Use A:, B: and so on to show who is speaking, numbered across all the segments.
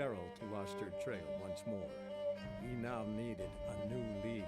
A: Geralt who lost her trail once more. He now needed a new lead.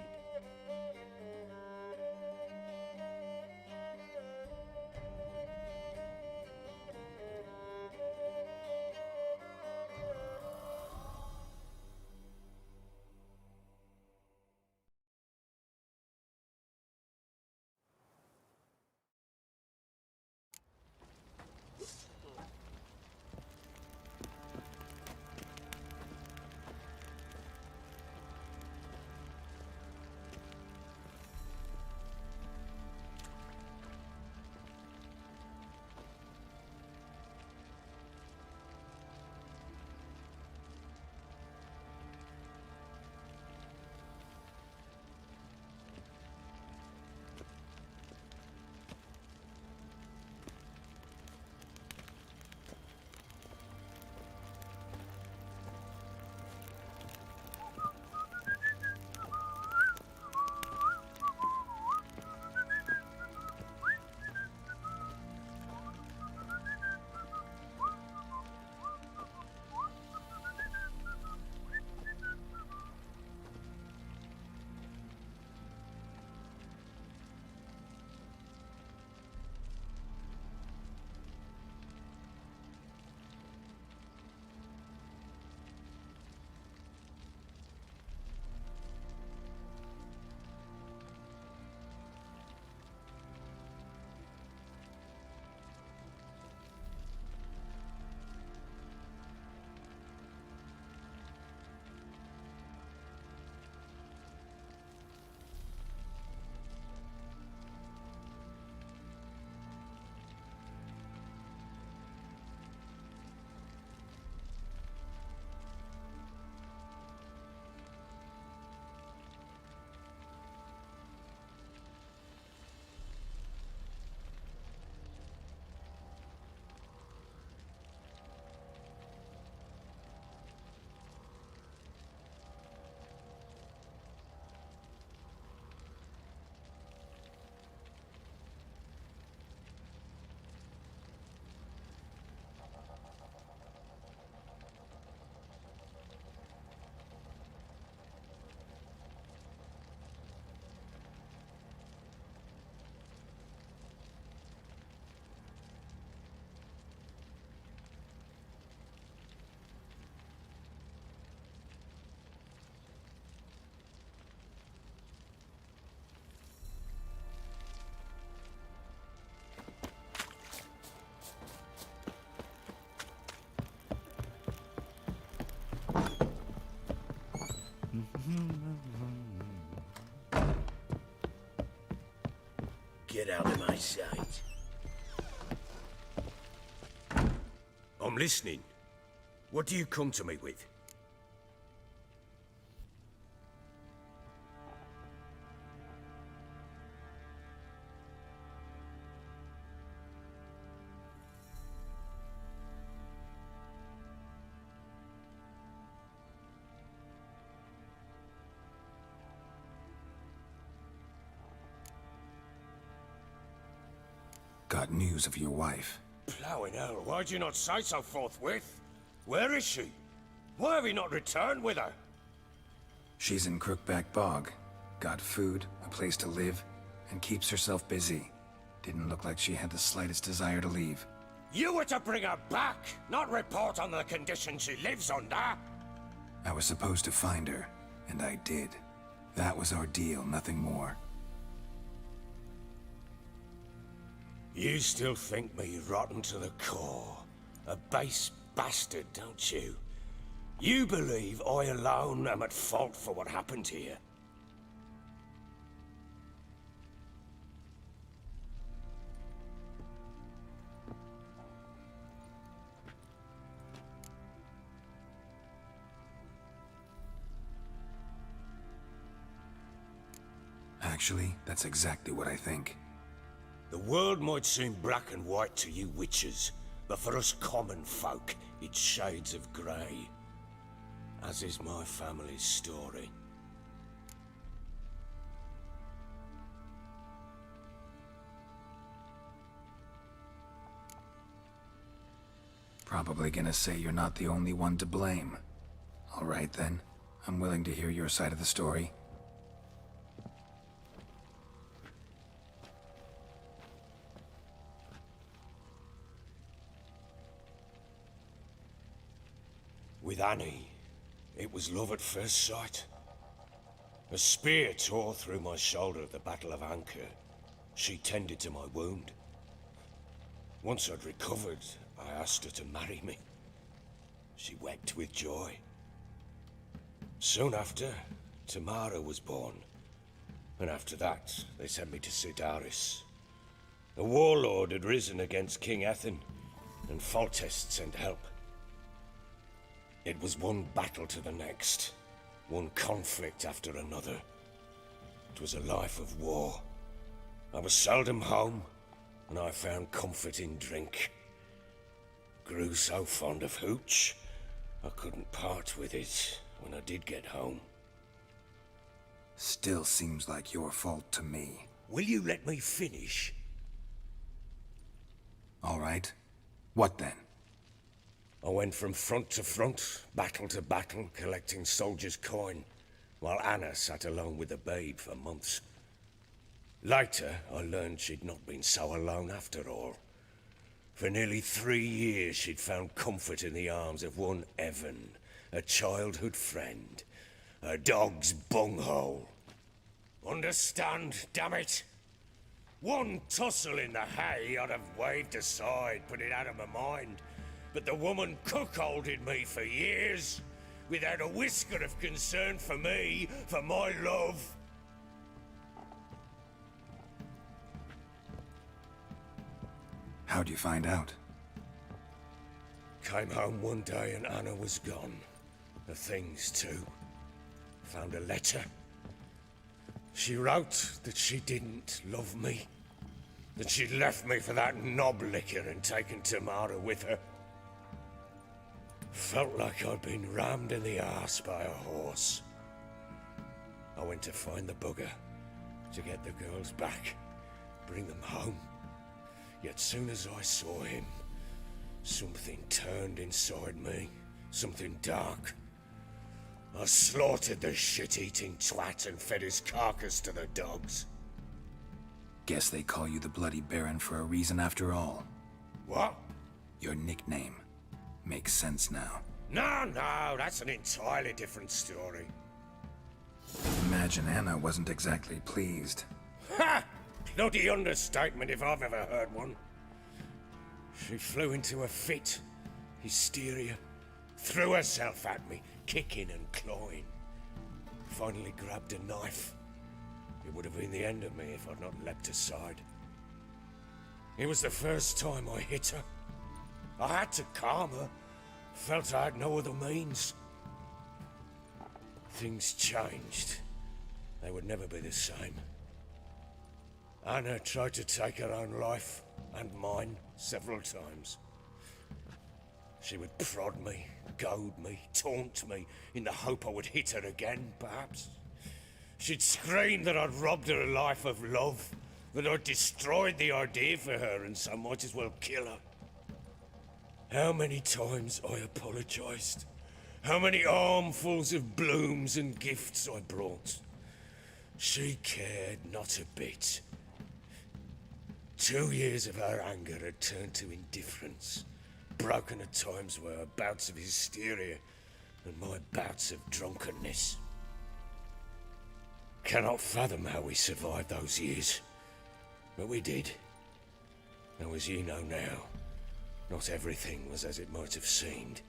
B: Get out of my sight. I'm listening. What do you come to me with?
C: Got news of your wife.
B: Plowing hell, why'd you not say so forthwith? Where is she? Why have you not returned with her?
C: She's in Crookback Bog. Got food, a place to live, and keeps herself busy. Didn't look like she had the slightest desire to leave.
B: You were to bring her back, not report on the conditions she lives under.
C: I was supposed to find her, and I did. That was our deal, nothing more.
B: You still think me rotten to the core. A base bastard, don't you? You believe I alone am at fault for what happened here.
C: Actually, that's exactly what I think.
B: The world might seem black and white to you witches, but for us common folk, it's shades of grey. As is my family's story.
C: Probably gonna say you're not the only one to blame. All right then, I'm willing to hear your side of the story.
B: With Annie, it was love at first sight. A spear tore through my shoulder at the Battle of Anchor. She tended to my wound. Once I'd recovered, I asked her to marry me. She wept with joy. Soon after, Tamara was born. And after that, they sent me to Sidaris. A warlord had risen against King Ethan, and Foltest sent help. It was one battle to the next, one conflict after another. It was a life of war. I was seldom home, and I found comfort in drink. Grew so fond of hooch, I couldn't part with it when I did get home.
C: Still seems like your fault to me.
B: Will you let me finish?
C: All right. What then?
B: I went from front to front, battle to battle, collecting soldiers' coin, while Anna sat alone with the babe for months. Later, I learned she'd not been so alone after all. For nearly 3 years, she'd found comfort in the arms of one Evan, a childhood friend, a dog's bunghole. Understand, damn it? One tussle in the hay I'd have waved aside, put it out of my mind. But the woman cuckolded me for years, without a whisker of concern for me, for my love.
C: How'd you find out?
B: Came home one day and Anna was gone. The things too. Found a letter. She wrote that she didn't love me. That she'd left me for that knob licker and taken Tamara with her. Felt like I'd been rammed in the arse by a horse. I went to find the bugger, to get the girls back, bring them home. Yet soon as I saw him, something turned inside me, something dark. I slaughtered the shit-eating twat and fed his carcass to the dogs.
C: Guess they call you the Bloody Baron for a reason after all.
B: What?
C: Your nickname. Makes sense now.
B: No, that's an entirely different story.
C: Imagine Anna wasn't exactly pleased.
B: Ha! Bloody understatement if I've ever heard one. She flew into a fit, hysteria, threw herself at me, kicking and clawing. Finally grabbed a knife. It would have been the end of me if I'd not leapt aside. It was the first time I hit her. I had to calm her. Felt I had no other means. Things changed. They would never be the same. Anna tried to take her own life, and mine, several times. She would prod me, goad me, taunt me, in the hope I would hit her again, perhaps. She'd scream that I'd robbed her life of love, that I'd destroyed the idea for her, and so might as well kill her. How many times I apologized. How many armfuls of blooms and gifts I brought. She cared not a bit. 2 years of her anger had turned to indifference, broken at times by her bouts of hysteria and my bouts of drunkenness. Cannot fathom how we survived those years, but we did. And as you know now, not everything was as it might have seemed.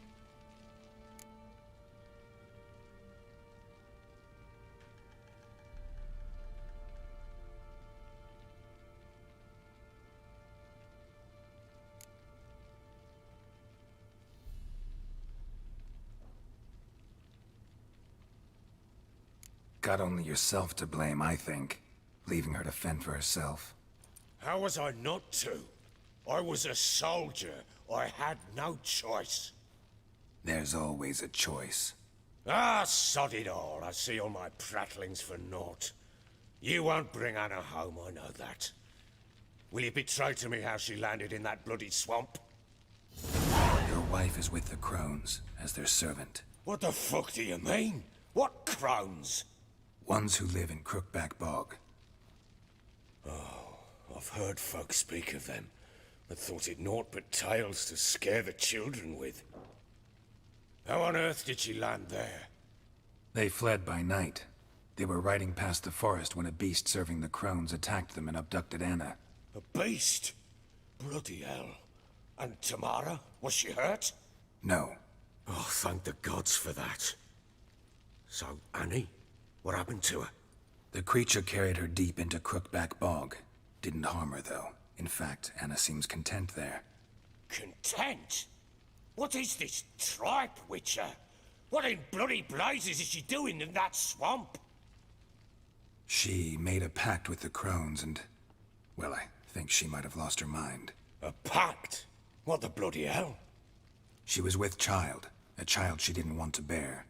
C: Got only yourself to blame, I think. Leaving her to fend for herself.
B: How was I not to? I was a soldier. I had no choice.
C: There's always a choice.
B: Ah, sod it all. I see all my prattlings for naught. You won't bring Anna home, I know that. Will you betray to me how she landed in that bloody swamp?
C: Your wife is with the crones as their servant.
B: What the fuck do you mean? What crones?
C: Ones who live in Crookback Bog.
B: Oh, I've heard folk speak of them, but thought it naught but tales to scare the children with. How on earth did she land there?
C: They fled by night. They were riding past the forest when a beast serving the crones attacked them and abducted Anna.
B: A beast? Bloody hell. And Tamara? Was she hurt?
C: No.
B: Oh, thank the gods for that. So, Annie? What happened to her?
C: The creature carried her deep into Crookback Bog. Didn't harm her, though. In fact, Anna seems content there.
B: Content? What is this tripe, Witcher? What in bloody blazes is she doing in that swamp?
C: She made a pact with the crones and... well, I think she might have lost her mind.
B: A pact? What the bloody hell?
C: She was with child, a child she didn't want to bear.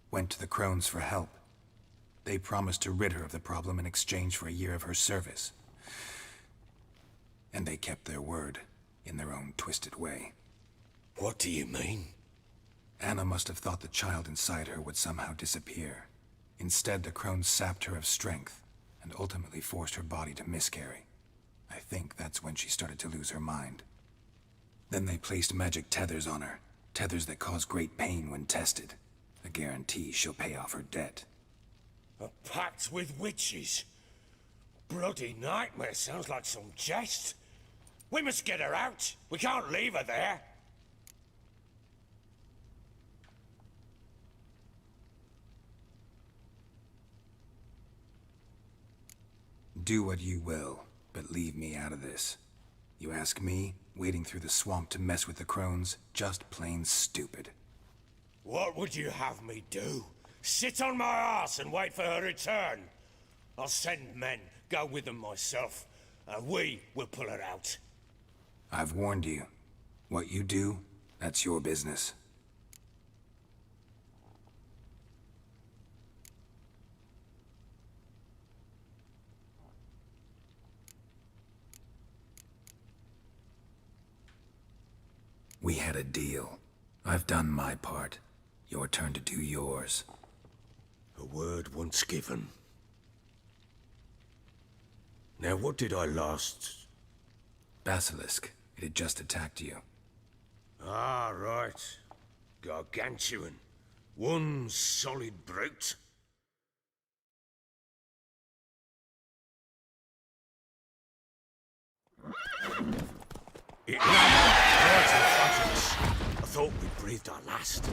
C: Went to the crones for help. They promised to rid her of the problem in exchange for a year of her service. And they kept their word, in their own twisted way.
B: What do you mean?
C: Anna must have thought the child inside her would somehow disappear. Instead, the crones sapped her of strength, and ultimately forced her body to miscarry. I think that's when she started to lose her mind. Then they placed magic tethers on her, tethers that cause great pain when tested. A guarantee she'll pay off her debt.
B: A pact with witches? Bloody nightmare, sounds like some jest. We must get her out. We can't leave her there.
C: Do what you will, but leave me out of this. You ask me, wading through the swamp to mess with the crones, just plain stupid.
B: What would you have me do? Sit on my ass and wait for her return? I'll send men, go with them myself, and we will pull her out.
C: I've warned you. What you do, that's your business. We had a deal. I've done my part. Your turn to do yours.
B: A word once given. Now what did I last...
C: Basilisk. It had just attacked you.
B: Ah, right. Gargantuan. One solid brute. It ran right in front of us. I thought we breathed our last.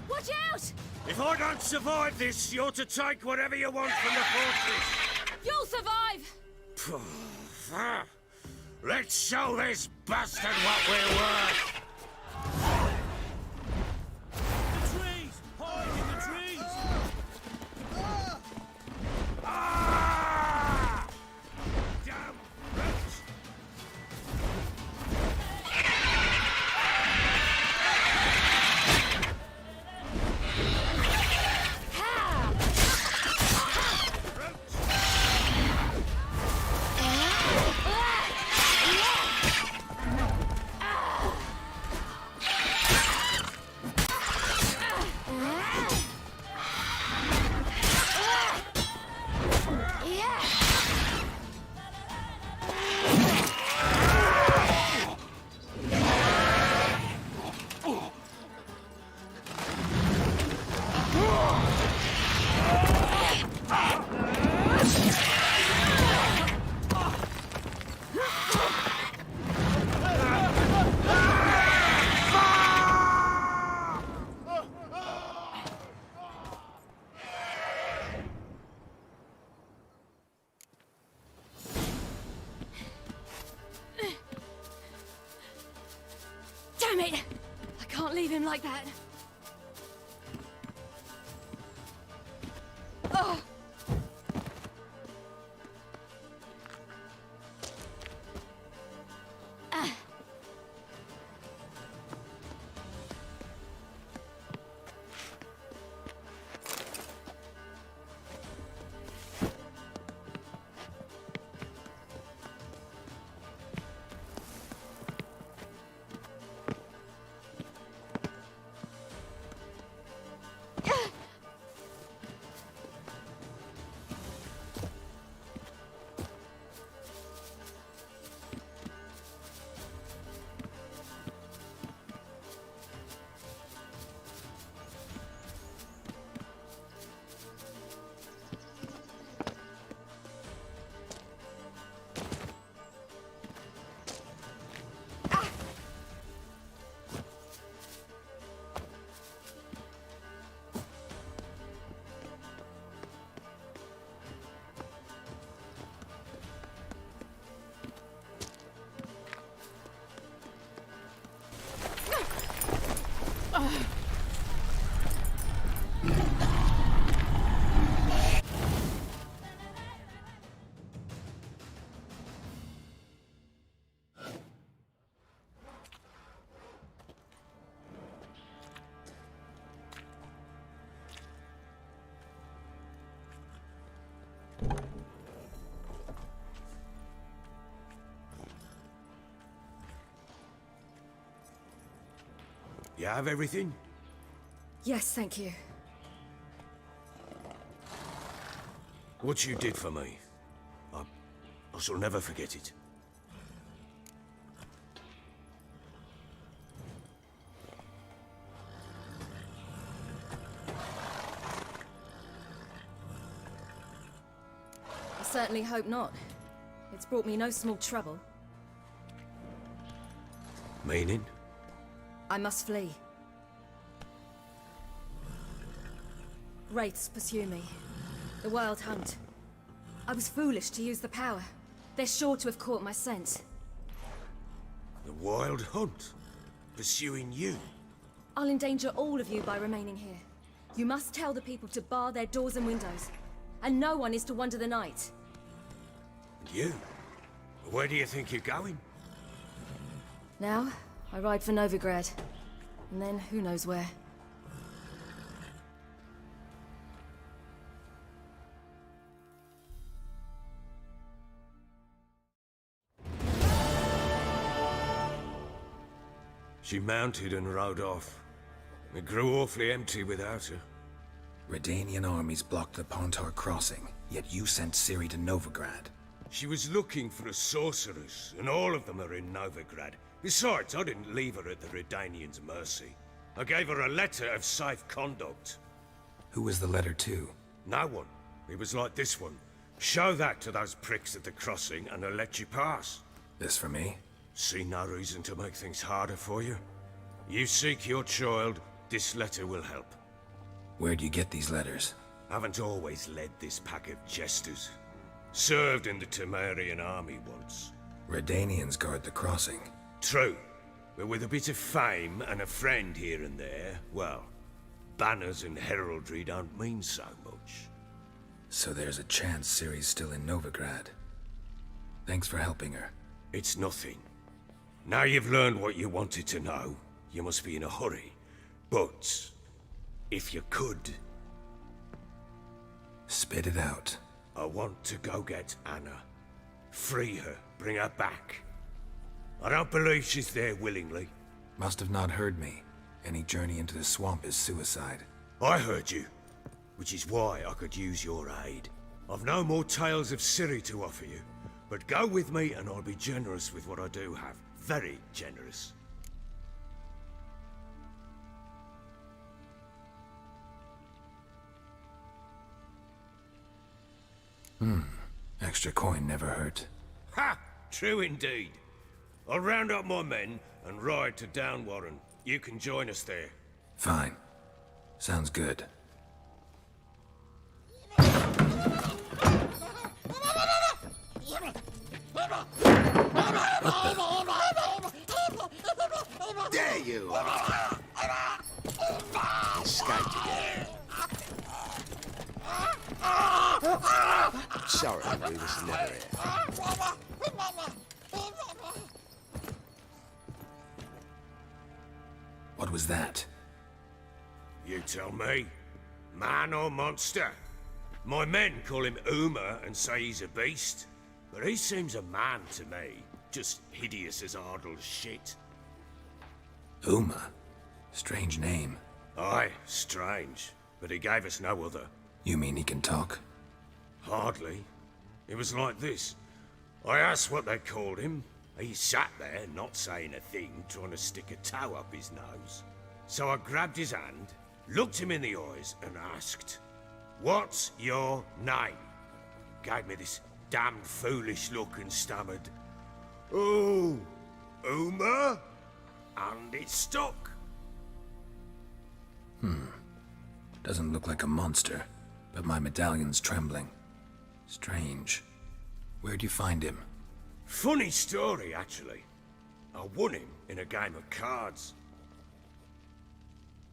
D: Watch out!
B: If I don't survive this, you're to take whatever you want from the fortress.
D: You'll survive!
B: Let's show this bastard what we're worth. The trees! Hide in the trees! Ah! Damn rats!
D: Damn it! I can't leave him like that. Oh!
B: have everything?
D: Yes, thank you.
B: What you did for me, I shall never forget it.
D: I certainly hope not. It's brought me no small trouble.
B: Meaning?
D: I must flee. Wraiths pursue me. The Wild Hunt. I was foolish to use the power. They're sure to have caught my scent.
B: The Wild Hunt? Pursuing you?
D: I'll endanger all of you by remaining here. You must tell the people to bar their doors and windows. And no one is to wander the night.
B: And you? Where do you think you're going?
D: Now, I ride for Novigrad. And then who knows where.
B: She mounted and rode off. It grew awfully empty without her.
C: Redanian armies blocked the Pontar crossing, yet you sent Ciri to Novigrad.
B: She was looking for a sorceress, and all of them are in Novigrad. Besides, I didn't leave her at the Redanians' mercy. I gave her a letter of safe conduct.
C: Who was the letter to?
B: No one. It was like this one. Show that to those pricks at the crossing, and they'll let you pass.
C: This for me?
B: See no reason to make things harder for you. You seek your child, this letter will help.
C: Where do you get these letters?
B: Haven't always led this pack of jesters. Served in the Temerian army once.
C: Redanians guard the crossing.
B: True, but with a bit of fame and a friend here and there, well, banners and heraldry don't mean so much.
C: So there's a chance Ciri's still in Novigrad. Thanks for helping her.
B: It's nothing. Now you've learned what you wanted to know, you must be in a hurry. But, if you could...
C: Spit it out.
B: I want to go get Anna. Free her, bring her back. I don't believe she's there willingly.
C: Must have not heard me. Any journey into the swamp is suicide.
B: I heard you, which is why I could use your aid. I've no more tales of Ciri to offer you, but go with me and I'll be generous with what I do have. Very generous.
C: Extra coin never hurt.
B: Ha! True indeed. I'll round up my men and ride to Downwarren. You can join us there.
C: Fine. Sounds good.
E: There you are! Escaped again. Sorry, we was never here.
C: What was that?
B: You tell me. Man or monster? My men call him Uma and say he's a beast, but he seems a man to me. Just hideous as Ardle's shit.
C: Uma? Strange name.
B: Aye, strange. But he gave us no other.
C: You mean he can talk?
B: Hardly. It was like this. I asked what they called him. He sat there, not saying a thing, trying to stick a toe up his nose. So I grabbed his hand, looked him in the eyes, and asked, "What's your name?" Gave me this damned foolish look and stammered, "Oh, Uma?" And it stuck.
C: Doesn't look like a monster, but my medallion's trembling. Strange. Where'd you find him?
B: Funny story, actually. I won him in a game of cards.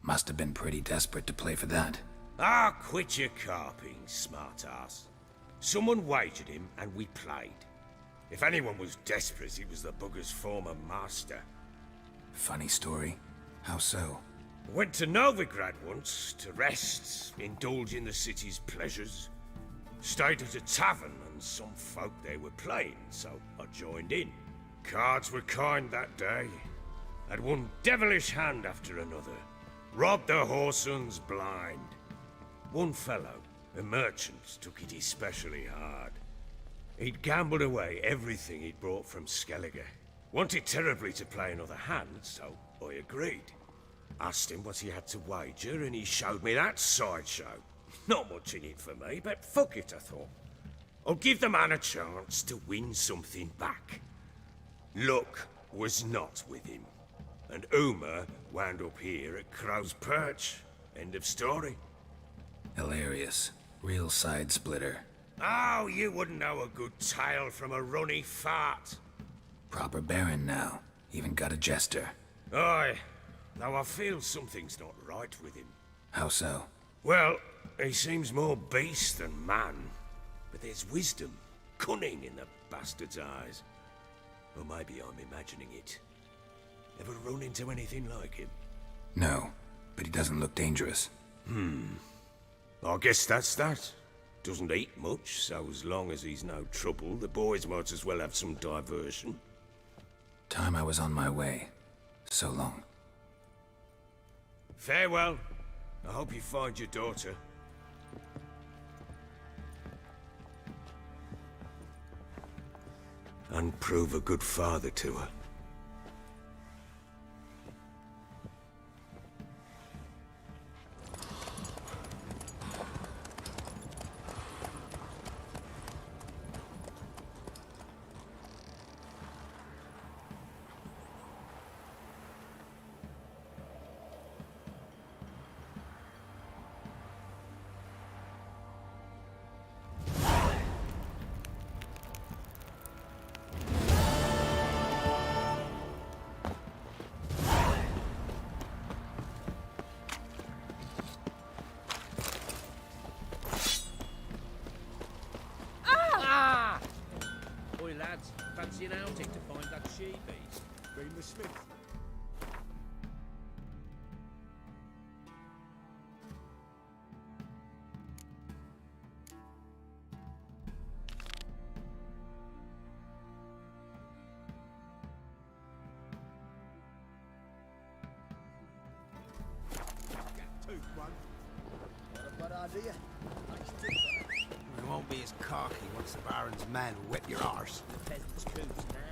C: Must have been pretty desperate to play for that.
B: Ah, quit your carping, smartass. Someone wagered him and we played. If anyone was desperate, it was the bugger's former master.
C: Funny story. How so?
B: Went to Novigrad once to rest, indulge in the city's pleasures. Stayed at a tavern and some folk there were playing, so I joined in. Cards were kind that day. Had one devilish hand after another. Robbed the whoresons blind. One fellow, a merchant, took it especially hard. He'd gambled away everything he'd brought from Skellige. Wanted terribly to play another hand, so I agreed. Asked him what he had to wager, and he showed me that sideshow. Not much in it for me, but fuck it, I thought. I'll give the man a chance to win something back. Luck was not with him, and Uma wound up here at Crow's Perch. End of story.
C: Hilarious. Real side splitter.
B: Oh, you wouldn't know a good tale from a runny fart.
C: Proper baron now. Even got a jester.
B: Aye, though I feel something's not right with him.
C: How so?
B: Well, he seems more beast than man. But there's wisdom, cunning in the bastard's eyes. Or maybe I'm imagining it. Ever run into anything like him?
C: No, but he doesn't look dangerous.
B: I guess that's that. Doesn't eat much, so as long as he's no trouble, the boys might as well have some diversion.
C: Time I was on my way. So long.
B: Farewell. I hope you find your daughter. And prove a good father to her.
F: Lads, fancy an outing to find that she-beast?
A: Bring the smith. Tooth one.
E: What a bad idea. Nice tooth.
G: You won't be as cocky once the Baron's men whip your arse.
F: The peasants' coops now.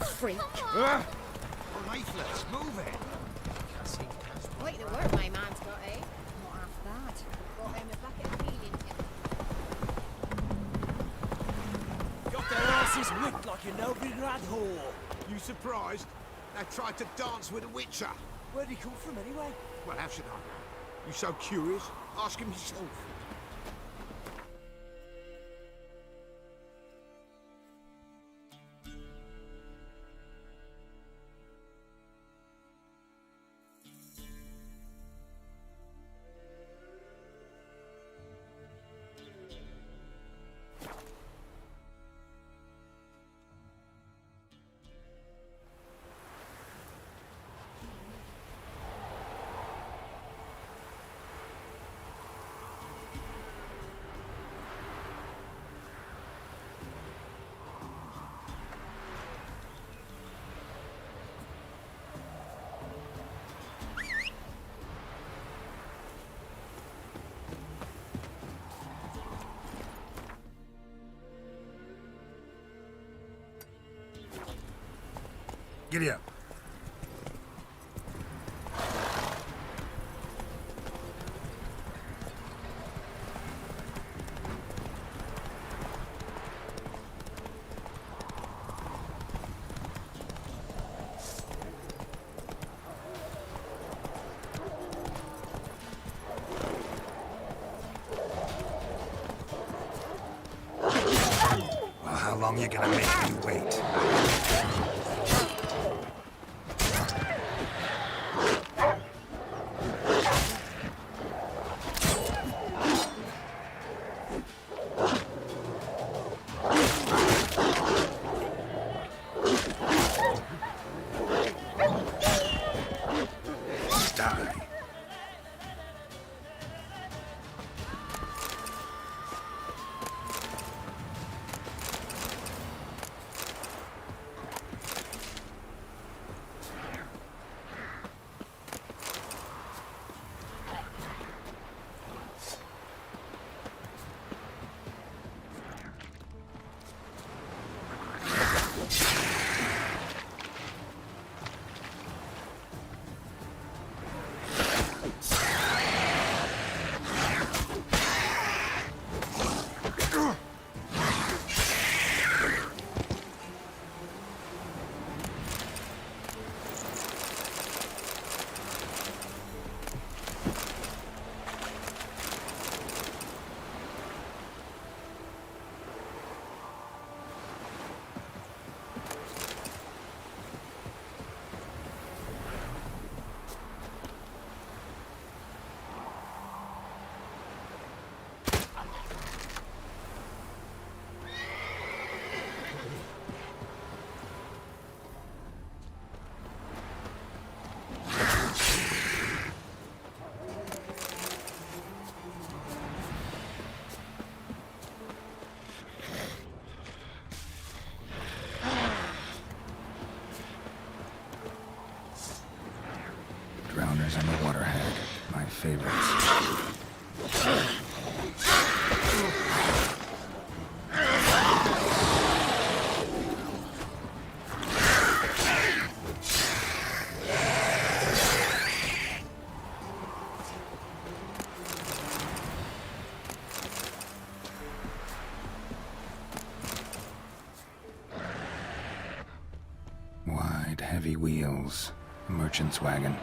D: Freak.
G: Lifeless, move it!
H: Quite the work my man's got, eh? Not half bad. Got him a bucket of feed into
I: Got their asses whipped like a Novigrad whore.
G: You surprised? They tried to dance with a witcher.
I: Where'd he come from anyway?
G: Well, how should I know? You so curious? Ask him yourself.
C: Giddy up. Well, how long you gonna make me wait? Die. favorites. Wide, heavy wheels. A merchant's wagon.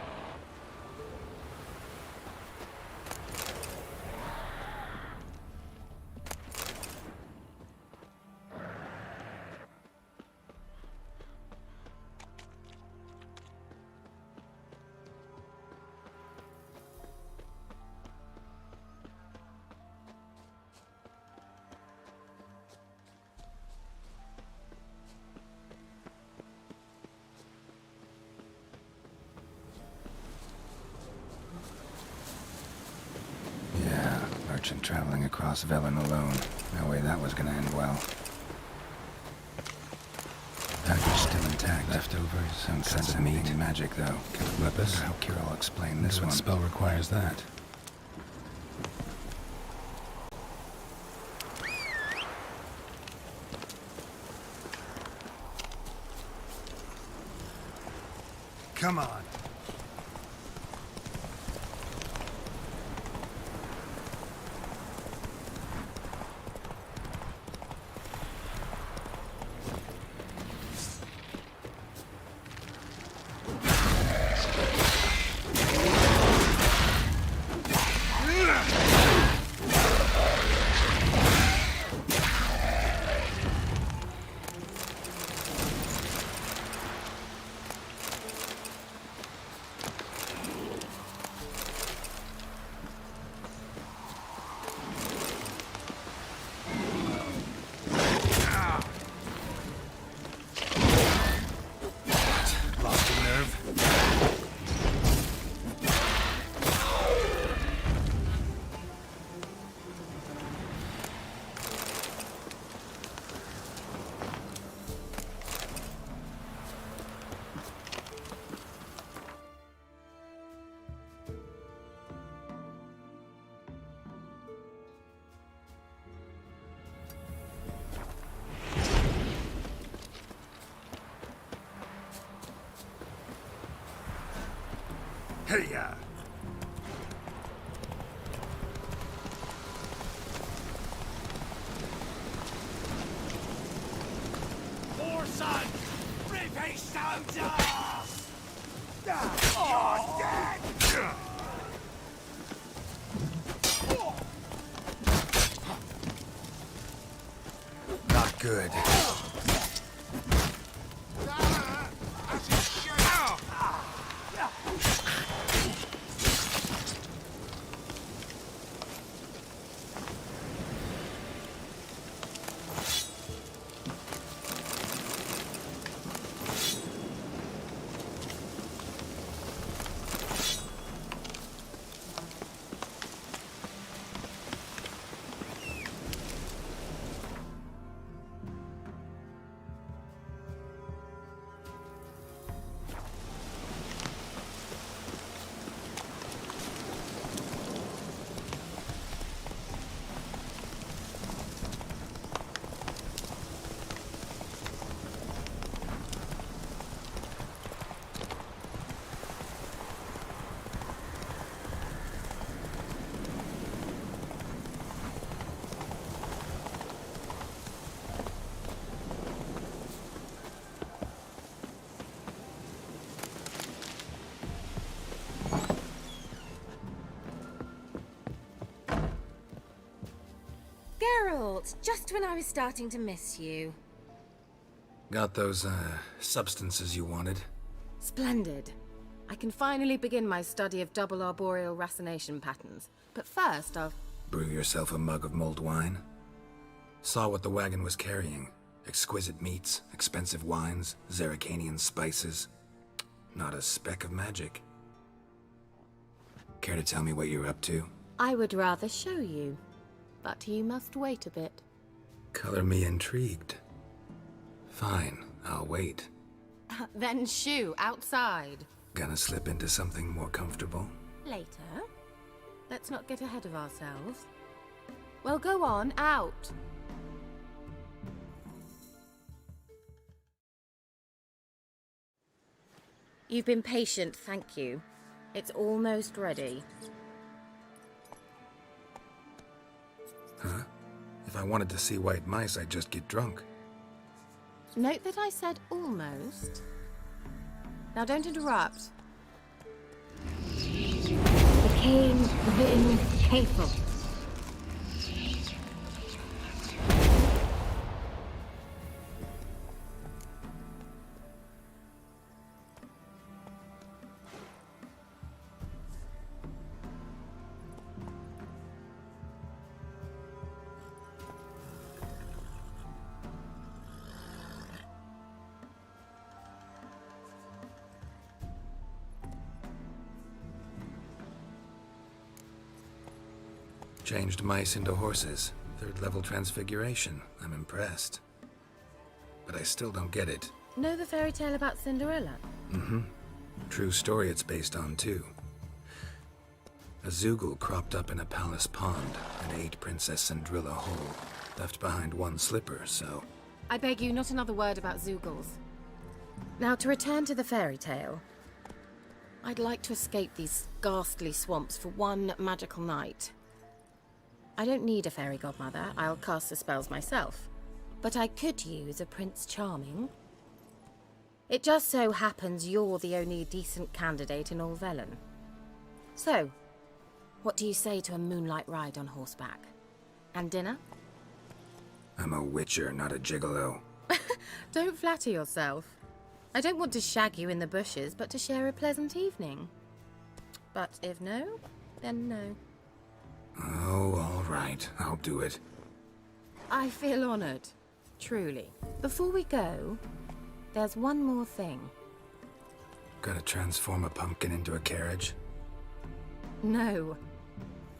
C: Merchant traveling across Velen alone. No way that was gonna end well. Package still intact. Leftovers. Some sense of meat and magic, though. Weapons. How Kira will explain this one. What spell requires that?
G: Come on. Hey-ya!
I: Orson! Rip his stones off!
G: You're dead!
C: Not good.
H: Geralt, just when I was starting to miss you.
C: Got those, substances you wanted?
H: Splendid. I can finally begin my study of double arboreal racination patterns. But first, I'll...
C: Brew yourself a mug of mulled wine? Saw what the wagon was carrying. Exquisite meats, expensive wines, Zerrikanian spices. Not a speck of magic. Care to tell me what you're up to?
H: I would rather show you. But you must wait a bit.
C: Color me intrigued. Fine, I'll wait.
H: Then shoo, outside.
C: Gonna slip into something more comfortable?
H: Later. Let's not get ahead of ourselves. Well, go on, out. You've been patient, thank you. It's almost ready.
C: Huh? If I wanted to see white mice, I'd just get drunk.
H: Note that I said almost. Now don't interrupt. The cane within hateful.
C: Changed mice into horses. Third-level transfiguration. I'm impressed. But I still don't get it.
H: Know the fairy tale about Cinderella?
C: Mm-hmm. True story it's based on, too. A Zoogle cropped up in a palace pond and ate Princess Cinderella whole. Left behind one slipper, so...
H: I beg you, not another word about Zoogles. Now, to return to the fairy tale. I'd like to escape these ghastly swamps for one magical night. I don't need a fairy godmother, I'll cast the spells myself. But I could use a Prince Charming. It just so happens you're the only decent candidate in all Velen. So, what do you say to a moonlight ride on horseback? And dinner?
C: I'm a witcher, not a gigolo.
H: Don't flatter yourself. I don't want to shag you in the bushes, but to share a pleasant evening. But if no, then no.
C: Oh, all right. I'll do it.
H: I feel honoured. Truly. Before we go, there's one more thing.
C: Gotta transform a pumpkin into a carriage?
H: No.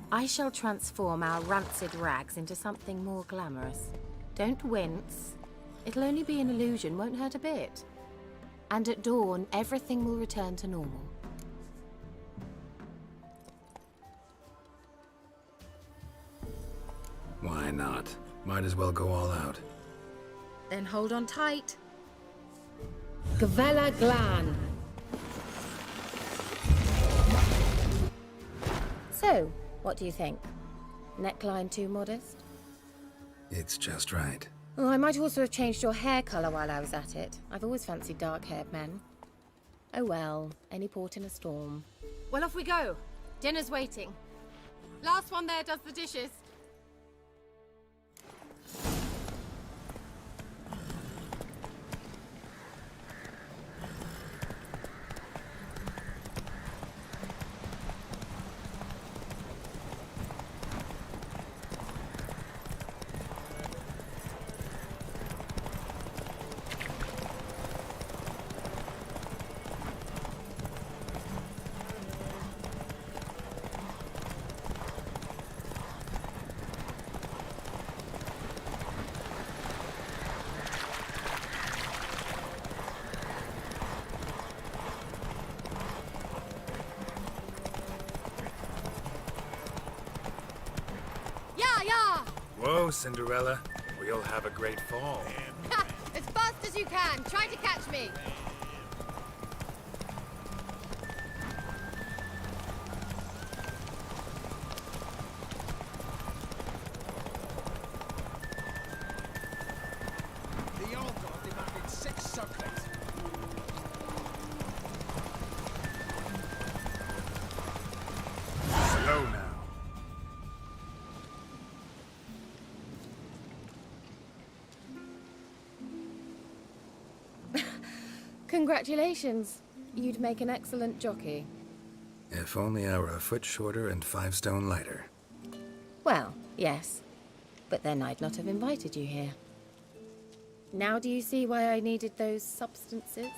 H: I shall transform our rancid rags into something more glamorous. Don't wince. It'll only be an illusion, won't hurt a bit. And at dawn, everything will return to normal.
C: Why not? Might as well go all out.
H: Then hold on tight. Gavella Glan. So, what do you think? Neckline too modest?
C: It's just right.
H: Oh, I might also have changed your hair colour while I was at it. I've always fancied dark-haired men. Oh well, any port in a storm. Well, off we go. Dinner's waiting. Last one there does the dishes.
C: Whoa, Cinderella. We'll have a great fall.
H: As fast as you can. Try to catch me.
I: The old god demanded 6 circlets.
C: Slow now.
H: Congratulations. You'd make an excellent jockey.
C: If only I were a foot shorter and 5 stone lighter.
H: Well, yes. But then I'd not have invited you here. Now do you see why I needed those substances?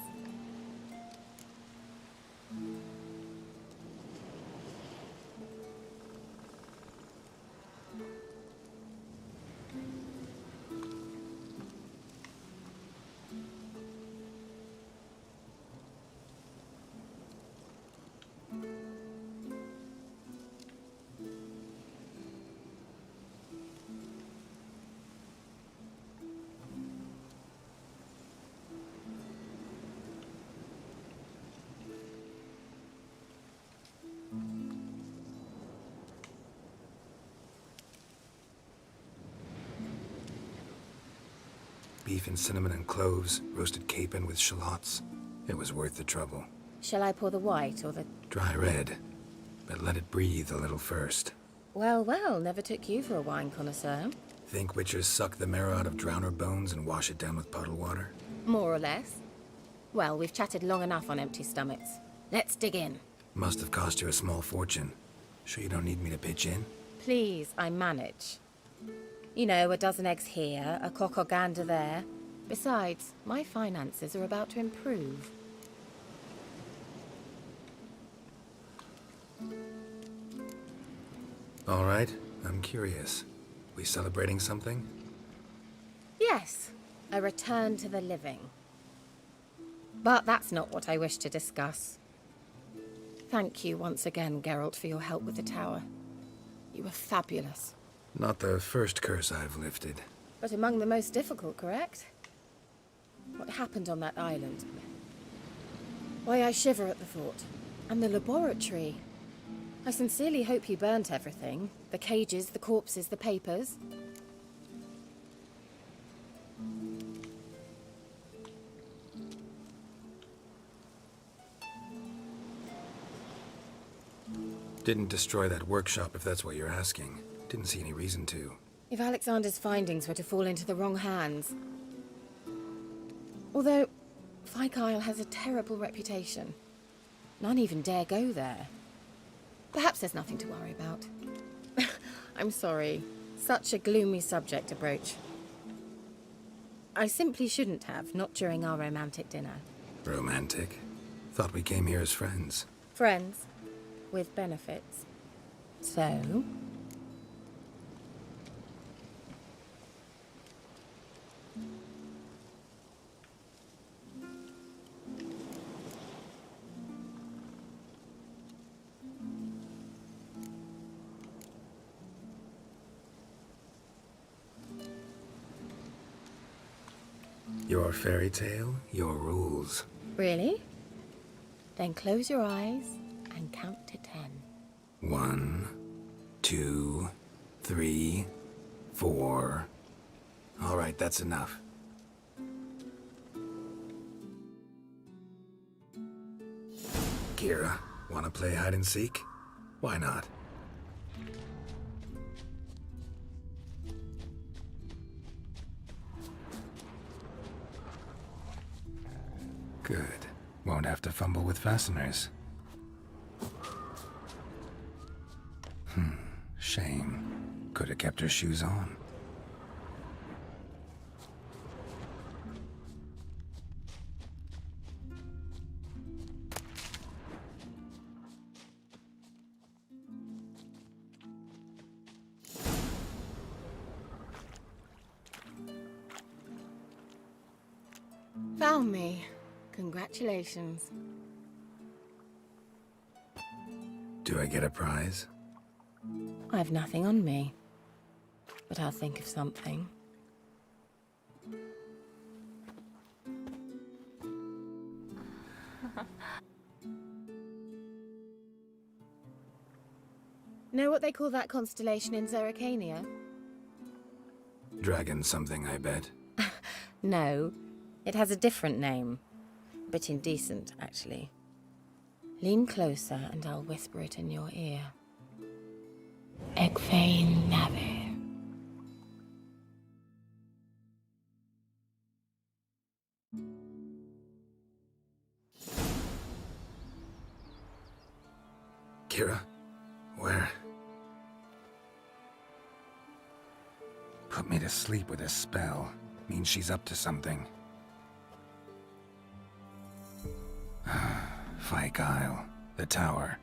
C: beef and cinnamon and cloves, roasted capon with shallots. It was worth the trouble.
H: Shall I pour the white or the...
C: Dry red, but let it breathe a little first.
H: Well, well, never took you for a wine connoisseur.
C: Think witchers suck the marrow out of drowner bones and wash it down with puddle water?
H: More or less. Well, we've chatted long enough on empty stomachs. Let's dig in.
C: Must have cost you a small fortune. Sure you don't need me to pitch in?
H: Please, I manage. You know, a dozen eggs here, a cock or gander there. Besides, my finances are about to improve.
C: All right, I'm curious. We celebrating something?
H: Yes, a return to the living. But that's not what I wish to discuss. Thank you once again, Geralt, for your help with the tower. You were fabulous.
C: Not the first curse I've lifted.
H: But among the most difficult, correct? What happened on that island? Why, I shiver at the thought. And the laboratory. I sincerely hope you burnt everything. The cages, the corpses, the papers.
C: Didn't destroy that workshop, if that's what you're asking. Didn't see any reason to.
H: If Alexander's findings were to fall into the wrong hands... Although, Fyke Isle has a terrible reputation. None even dare go there. Perhaps there's nothing to worry about. I'm sorry. Such a gloomy subject to broach. I simply shouldn't have, not during our romantic dinner.
C: Romantic? Thought we came here as friends.
H: Friends. With benefits. So...
C: Your fairy tale, your rules.
H: Really? Then close your eyes and count to 10.
C: 1, 2, 3, 4. All right, that's enough. Kira, wanna play hide and seek? Why not? Good. Won't have to fumble with fasteners. Shame. Could have kept her shoes on.
H: Found me. Congratulations.
C: Do I get a prize?
H: I've nothing on me. But I'll think of something. Know what they call that constellation in Zerrikania?
C: Dragon something, I bet.
H: No. It has a different name. A bit indecent, actually. Lean closer and I'll whisper it in your ear. Egfain Nave.
C: Kira? Where? Put me to sleep with a spell. Means she's up to something. Fyke Isle. The tower.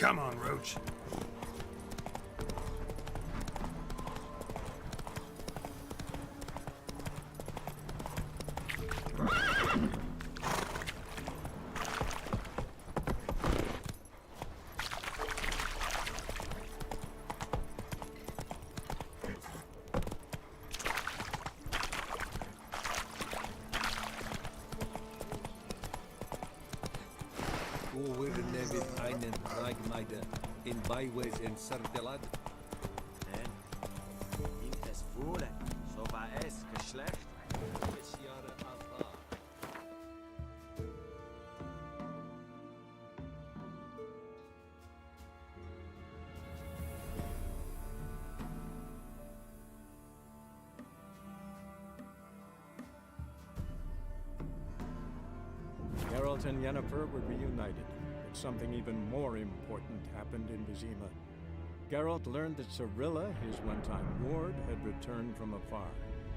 C: Come on, Roach.
I: Wir nehmen einen Ragmeider in Beiwes in Sardelad.
E: In es Wohle, so war es Geschlecht.
I: Jahre Alpha.
A: Geralt and Yennefer were reunited, but something even more important happened in Vizima. Geralt learned that Cirilla, his one-time ward, had returned from afar,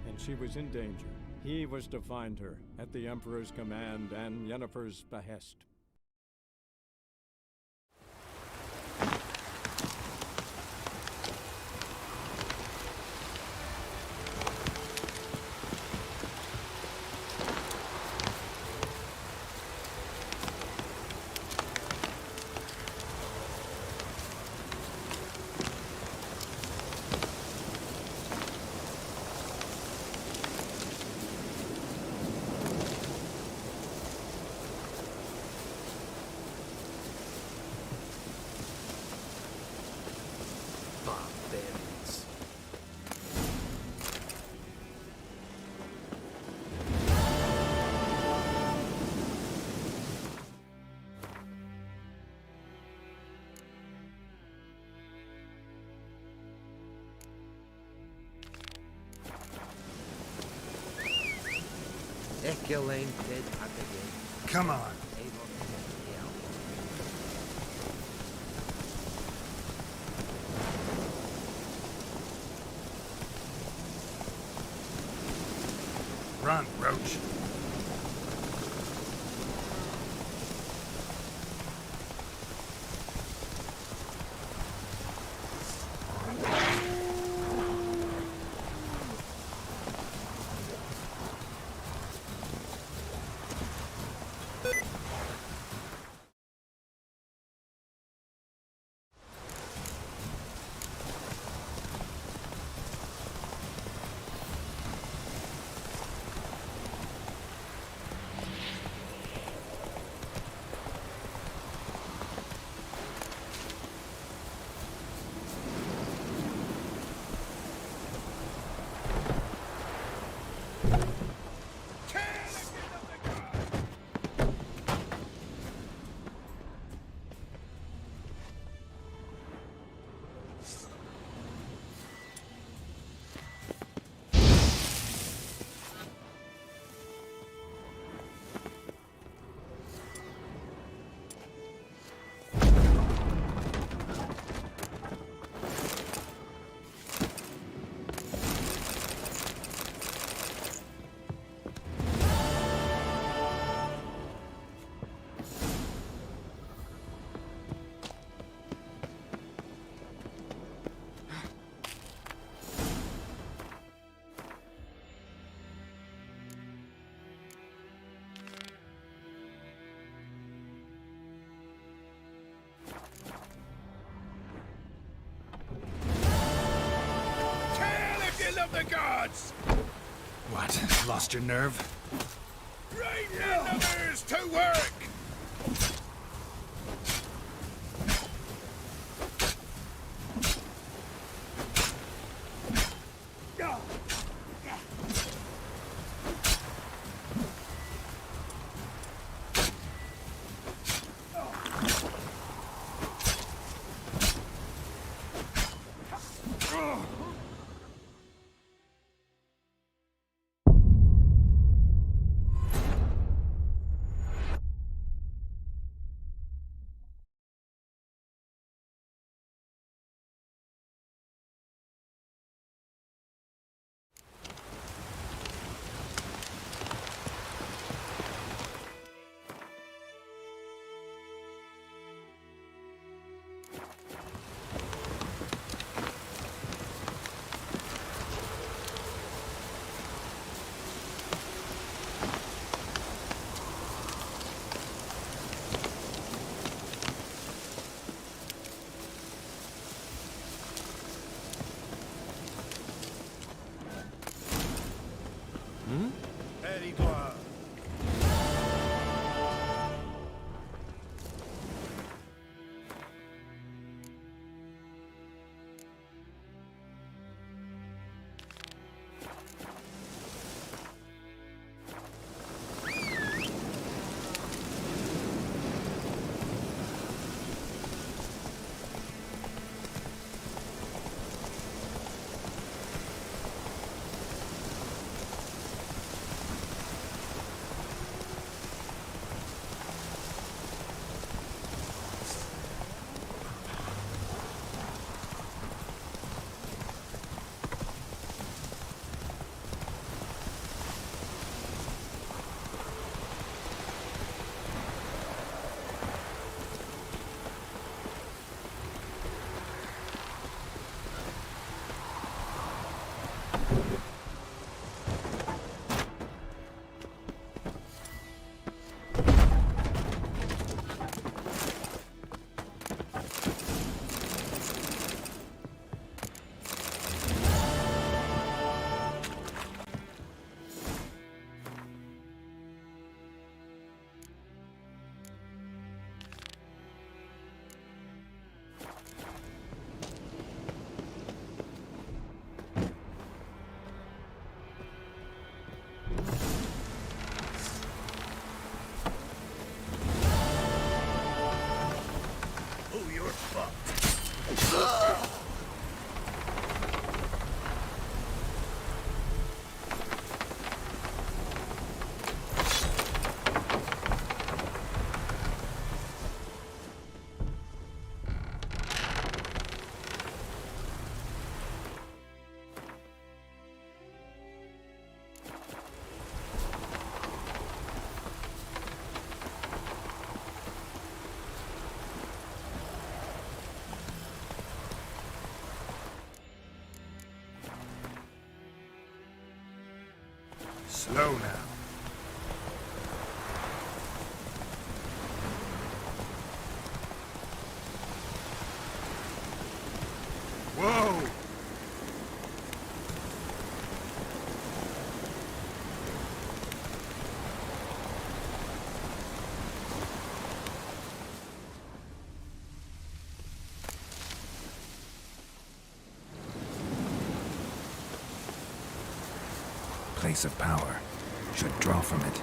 A: and she was in danger. He was to find her, at the Emperor's command and Yennefer's behest.
I: Barbarians.
E: Ekelain dead again.
C: Come on. Run, Roach.
B: The gods!
C: What? Lost your nerve?
B: Right your numbers to work!
C: Slow now. Whoa! Place of power. Should draw from it.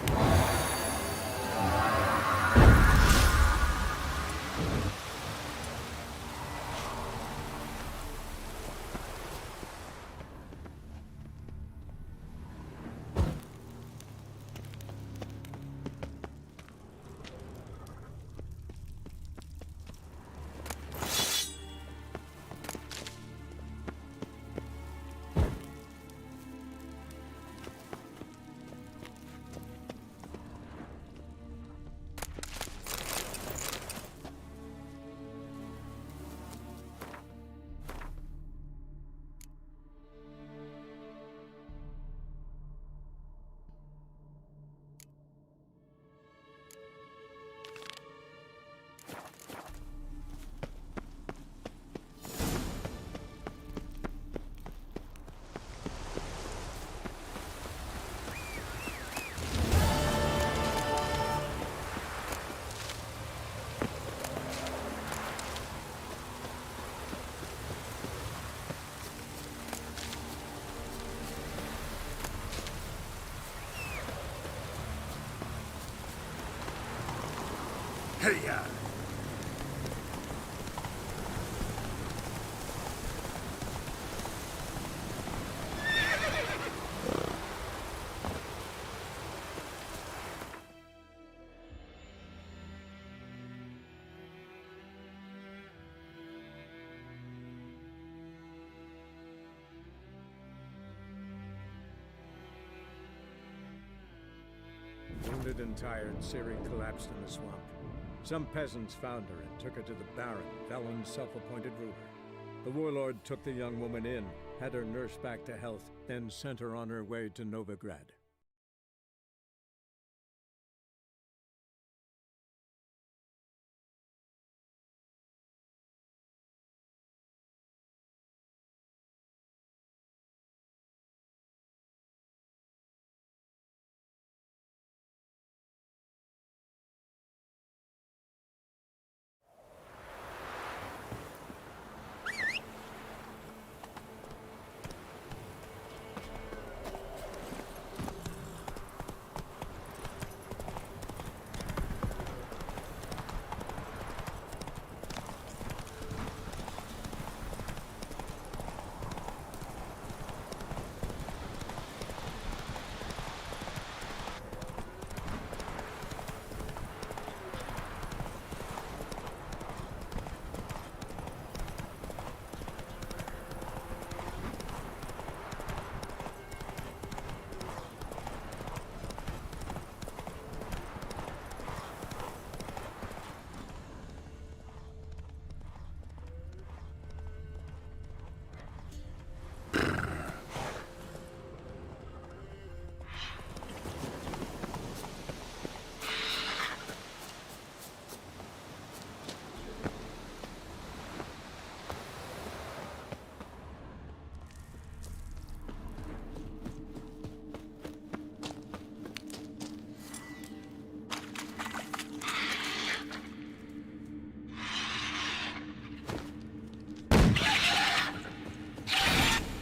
C: Hey-ya!
A: Wounded and tired, Ciri collapsed in the swamp. Some peasants found her and took her to the Baron, Velen's self-appointed ruler. The warlord took the young woman in, had her nursed back to health, then sent her on her way to Novigrad.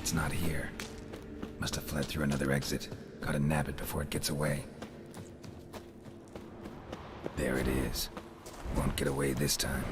C: It's not here. Must have fled through another exit. Gotta nab it before it gets away. There it is. Won't get away this time.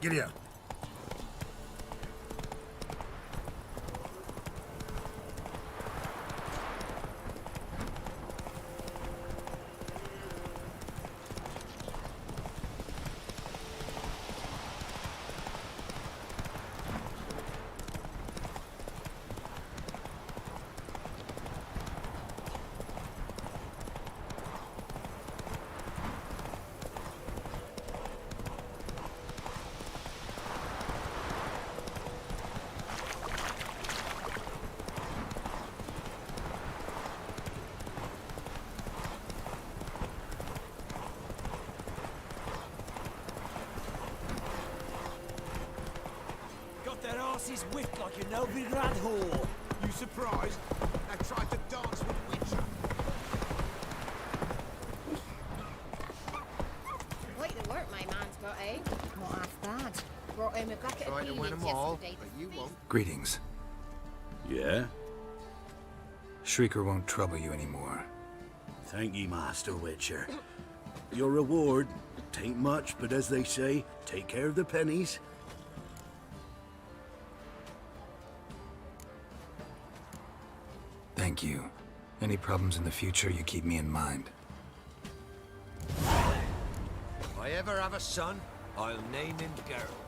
G: Giddy up.
I: Their asses whipped like a no-regret whore.
G: You surprised? I tried to dance with Witcher.
H: Quite the work my man's got, eh? Not half bad. Brought home a bucket
G: Trying to
H: of
G: win
H: peelings
G: 'em all,
H: yesterday.
G: but you won't.
C: Greetings.
J: Yeah?
C: Shrieker won't trouble you anymore.
J: Thank ye, Master Witcher. Your reward, tain't much, but as they say, take care of the pennies.
C: Thank you. Any problems in the future, you keep me in mind.
I: If I ever have a son, I'll name him Geralt.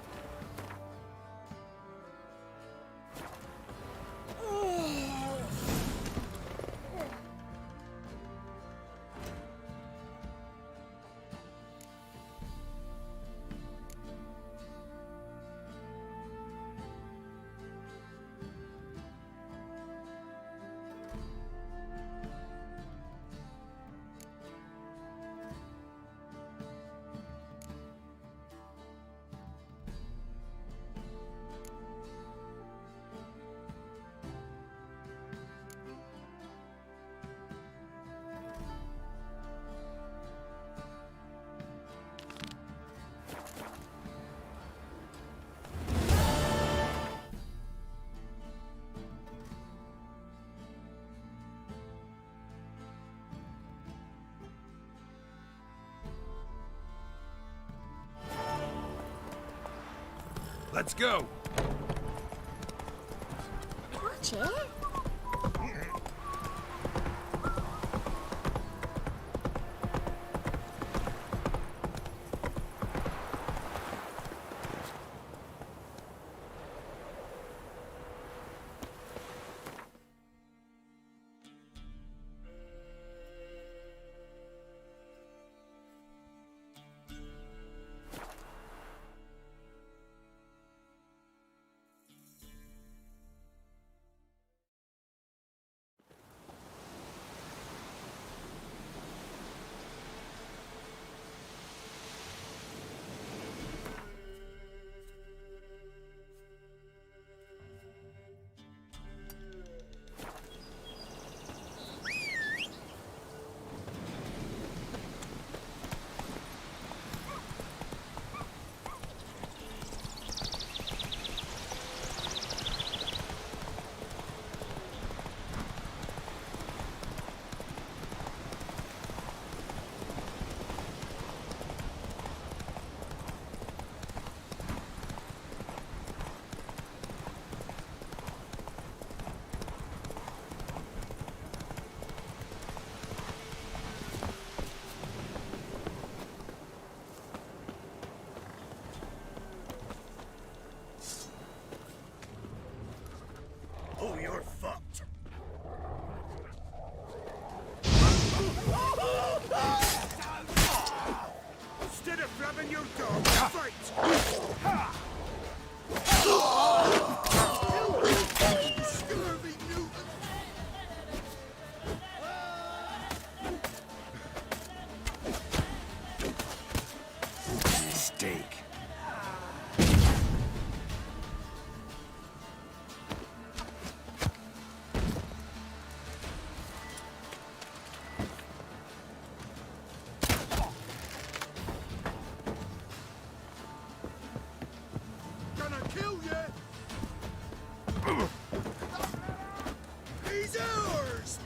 G: Let's go.
H: Watch it.
G: Oh, you're fucked. Instead of grabbing your dog, fight! Scurvy Newton!
C: Steak.
G: Gonna kill you! He's ours!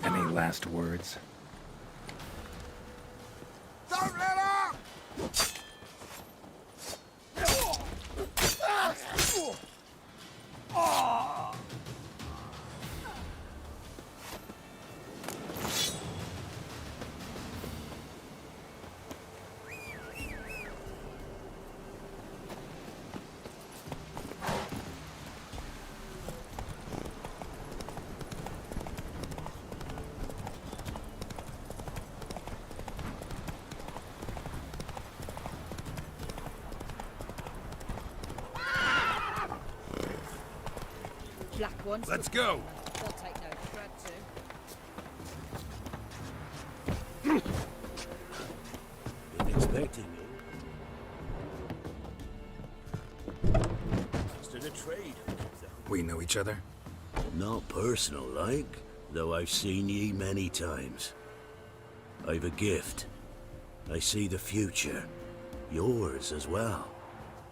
C: Any last words?
I: Don't let up!
F: Black ones.
J: Let's go!
F: They'll take no threat to.
J: Been expecting you. Just in a trade.
C: We know each other?
J: Not personal like, though I've seen ye many times. I've a gift. I see the future. Yours as well.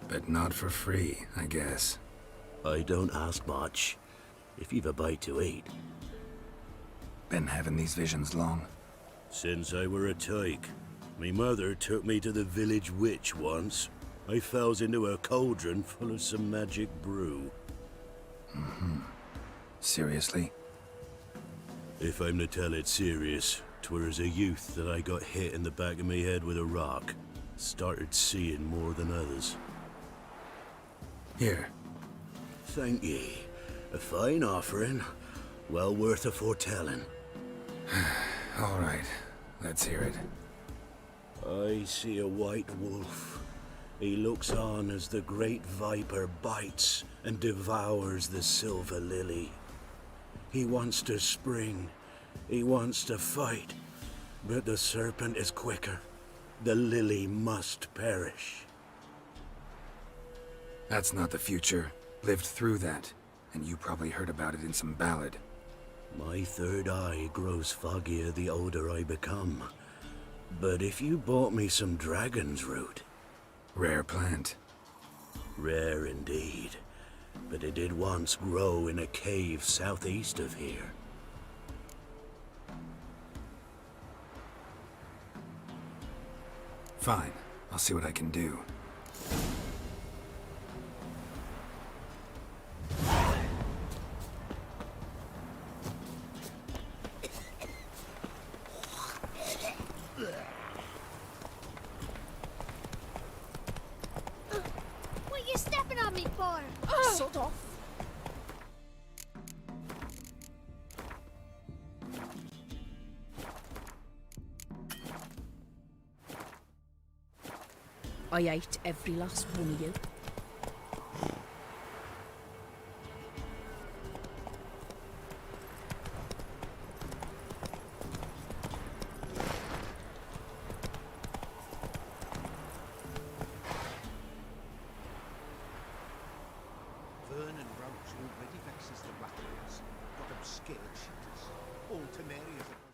C: But not for free, I guess.
J: I don't ask much. If you've a bite to eat.
C: Been having these visions long?
J: Since I were a tyke. Me mother took me to the village witch once. I fells into a cauldron full of some magic brew.
C: Seriously?
J: If I'm to tell it serious, 'twere as a youth that I got hit in the back of me head with a rock. Started seeing more than others.
C: Here.
J: Thank ye. A fine offering. Well worth a foretelling.
C: All right. Let's hear it.
J: I see a white wolf. He looks on as the great viper bites and devours the silver lily. He wants to spring. He wants to fight. But the serpent is quicker. The lily must perish.
C: That's not the future. Lived through that, and you probably heard about it in some ballad.
J: My third eye grows foggier the older I become. But if you bought me some dragon's root...
C: Rare plant.
J: Rare indeed. But it did once grow in a cave southeast of here.
C: Fine. I'll see what I can do.
K: What you stepping on me for?
F: Sod off.
L: I ate every last one of you.
G: Vernon Roach already vexes the Rattles. Got them scared shitters. All to Mary as a